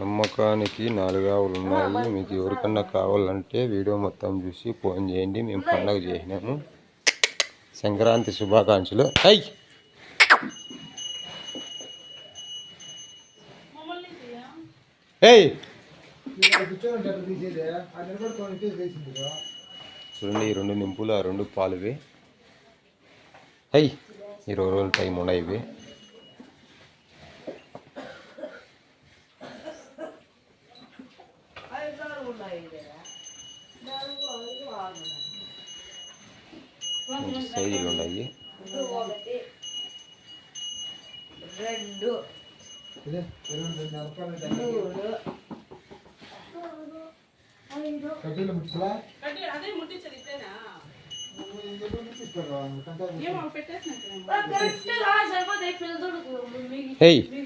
అమ్మకానికి 4 ఆవులు ఉన్నాయి. మీకు ఎవరికన్నా కావాలంటే వీడియో మొత్తం చూసి ఫోన్ చేయండి. మేము పండగ చేసినాము. సంక్రాంతి శుభాకాంక్షలు. చూడండి, ఈ 2 నింపులు, ఆ 2 పాలువి. 20 రోజులు టైం ఉన్నాయి ఇవి. మంచి సైజులు ఉన్నాయి.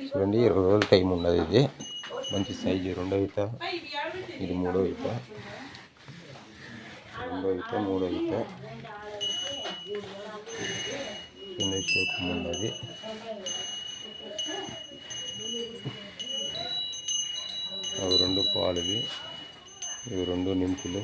చూడండి, 20 రోజులు టైం ఉన్నది. ఇది మంచి సైజు. 2వ ఈత, ఇది 3వ ఈత. 2వ ఈత, 3వ ఈత. చిన్న షేప్ ఉన్నది. అవి 2 పాలువి, ఇవి 2 నింపులు.